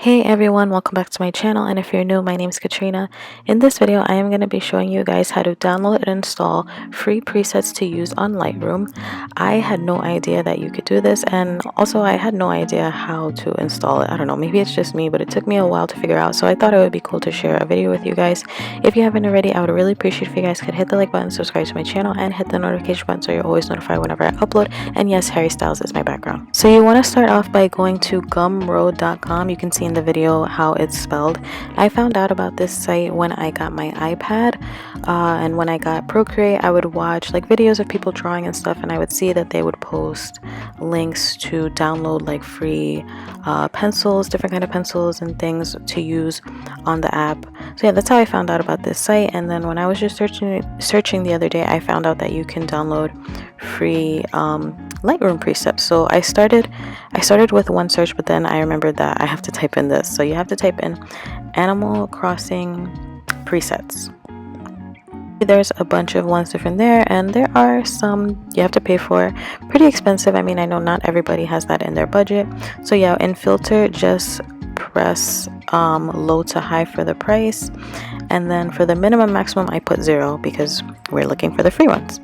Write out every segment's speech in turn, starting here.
Hey everyone, welcome back to my channel, and if you're new, my name is Katrina. In this video, I am going to be showing you guys how to download and install free presets to use on Lightroom. I had no idea that you could do this, and also I had no idea how to install it. I don't know, maybe it's just me, but it took me a while to figure out, so I thought it would be cool to share a video with you guys. If you haven't already, I would really appreciate if you guys could hit the like button, subscribe to my channel, and hit the notification button so you're always notified whenever I upload. And yes, Harry Styles is my background. So you want to start off by going to gumroad.com. You can see in the video how it's spelled. I found out about this site when I got my iPad, and when I got Procreate, I would watch like videos of people drawing and stuff, and I would see that they would post links to download like free pencils, different kind of pencils and things to use on the app. So yeah, that's how I found out about this site. And then when I was just searching the other day, I found out that you can download free Lightroom presets. So I started with one search, but then I remembered that I have to type in this. So you have to type in Animal Crossing presets. There's a bunch of ones different there, and there are some you have to pay for, pretty expensive. I mean, I know not everybody has that in their budget. So yeah, in filter, just press low to high for the price, and then for the minimum maximum I put 0 because we're looking for the free ones.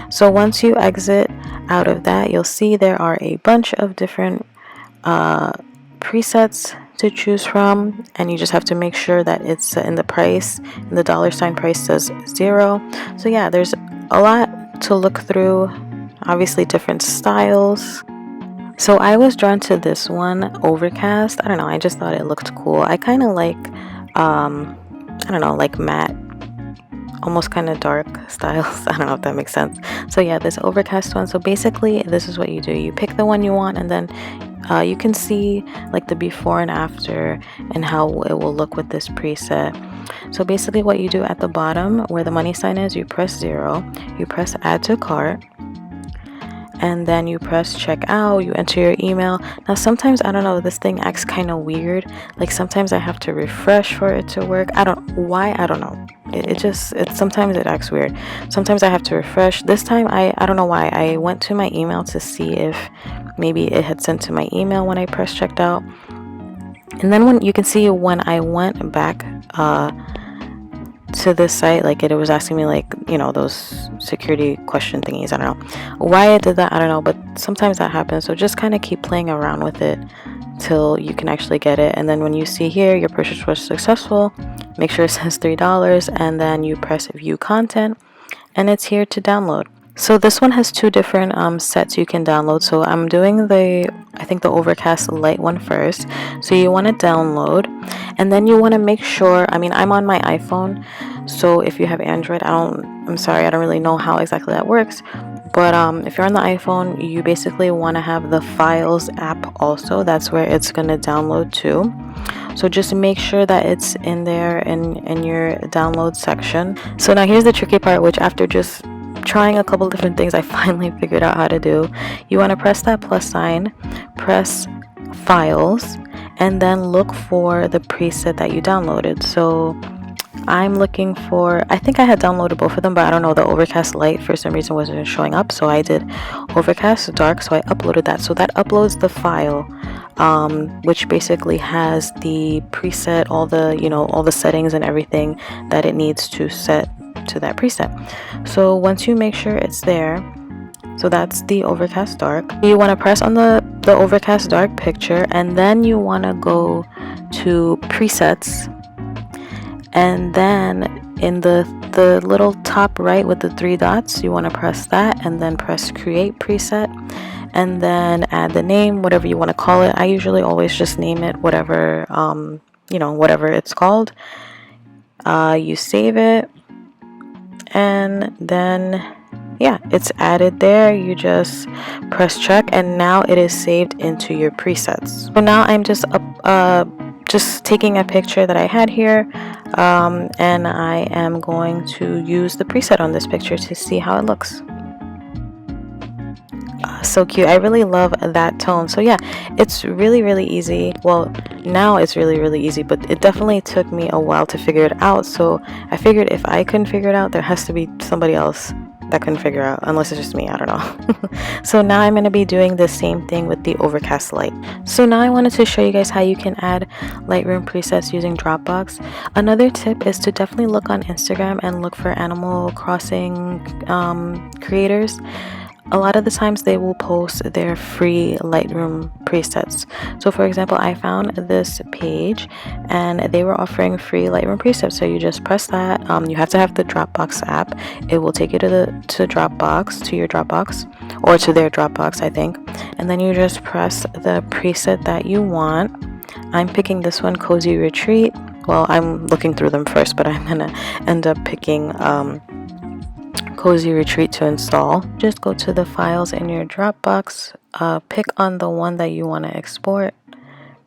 So once you exit out of that, you'll see there are a bunch of different presets to choose from, and you just have to make sure that it's in the price, and the $ price says 0. So yeah, there's a lot to look through, obviously different styles. So I was drawn to this one, Overcast. I don't know, I just thought it looked cool. I kind of like I don't know, like matte, almost kind of dark styles. I don't know if that makes sense. So yeah, this Overcast one. So basically this is what you do. You pick the one you want, and then you can see like the before and after and how it will look with this preset. So basically what you do at the bottom where the money sign is, you press 0, you press add to cart, and then you press check out, you enter your email. Now sometimes, I don't know, this thing acts kind of weird. Like sometimes I have to refresh for it to work. I don't know. It sometimes it acts weird. Sometimes I have to refresh. This time I don't know why. I went to my email to see if maybe it had sent to my email when I pressed checked out. And then when you can see when I went back to this site, like it was asking me like, you know, those security question thingies. I don't know why it did that. I don't know, but sometimes that happens. So just kind of keep playing around with it till you can actually get it. And then when you see here your purchase was successful, make sure it says $3, and then you press view content, and it's here to download. So this one has two different sets you can download. So I'm doing I think the Overcast light one first. So you want to download, and then you want to make sure, I mean, I'm on my iPhone, so if you have Android, I'm sorry, I don't really know how exactly that works. But if you're on the iPhone, you basically want to have the Files app also. That's where it's going to download to. So just make sure that it's in there in your download section. So now here's the tricky part, which after just trying a couple different things, I finally figured out how to do. You want to press that plus sign, press Files, and then look for the preset that you downloaded. So I'm looking for, I think I had downloaded both of them, but I don't know, the Overcast light for some reason wasn't showing up, so I did Overcast dark, so I uploaded that. So that uploads the file, which basically has the preset, all the, you know, all the settings and everything that it needs to set to that preset. So once you make sure it's there, so that's the Overcast dark, you want to press on the Overcast dark picture, and then you want to go to presets, and then in the little top right with the 3 dots, you want to press that, and then press create preset, and then add the name, whatever you want to call it. I usually always just name it whatever, you know, whatever it's called. You save it, and then yeah, it's added there. You just press check, and now it is saved into your presets. So now I'm just taking a picture that I had here, and I am going to use the preset on this picture to see how it looks. So cute. I really love that tone. So yeah, it's really easy. Well, now it's really easy, but it definitely took me a while to figure it out. So I figured if I couldn't figure it out, there has to be somebody else that couldn't figure out, unless it's just me, I don't know. So now I'm going to be doing the same thing with the overcast light. So now I wanted to show you guys how you can add Lightroom presets using Dropbox. Another tip is to definitely look on Instagram and look for Animal Crossing creators. A lot of the times they will post their free Lightroom presets. So for example, I found this page and they were offering free Lightroom presets. So you just press that. You have to have the Dropbox app. It will take you to Dropbox, to your Dropbox, or to their Dropbox, I think. And then you just press the preset that you want. I'm picking this one, Cozy Retreat. Well, I'm looking through them first, but I'm gonna end up picking Cozy Retreat to install. Just go to the files in your Dropbox, pick on the one that you want to export,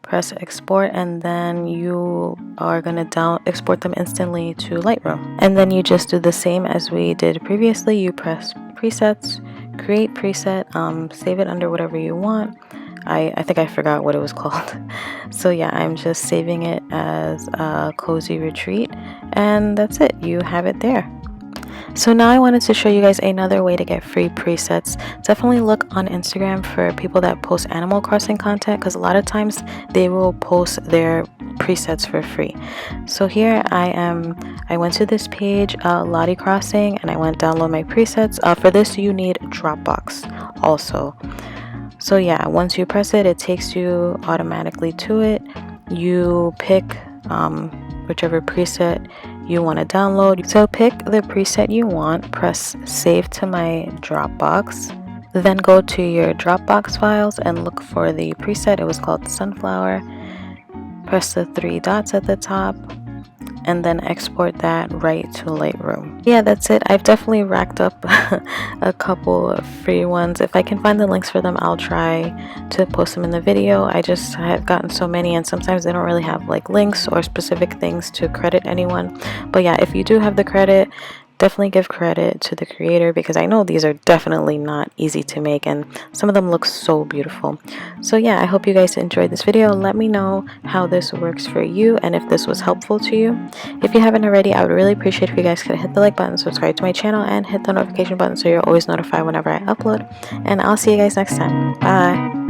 press export, and then you are going to export them instantly to Lightroom. And then you just do the same as we did previously. You press presets, create preset, save it under whatever you want. I think I forgot what it was called. So yeah, I'm just saving it as Cozy Retreat, and that's it. You have it there. So now I wanted to show you guys another way to get free presets. Definitely look on Instagram for people that post Animal Crossing content, because a lot of times they will post their presets for free. So here I went to this page, Lottie Crossing, and I went download my presets. For this you need Dropbox also. So yeah, once you press it, it takes you automatically to it. You pick whichever preset you want to download. So pick the preset you want, press save to my Dropbox, then go to your Dropbox files and look for the preset. It was called Sunflower. Press the 3 dots at the top and then export that right to Lightroom. Yeah, that's it. I've definitely racked up a couple of free ones. If I can find the links for them, I'll try to post them in the video. I just have gotten so many, and sometimes they don't really have like links or specific things to credit anyone. But yeah, if you do have the credit, definitely give credit to the creator, because I know these are definitely not easy to make and some of them look so beautiful. So yeah, I hope you guys enjoyed this video. Let me know how this works for you and if this was helpful to you. If you haven't already, I would really appreciate if you guys could hit the like button, subscribe to my channel, and hit the notification button so you're always notified whenever I upload. And I'll see you guys next time. Bye.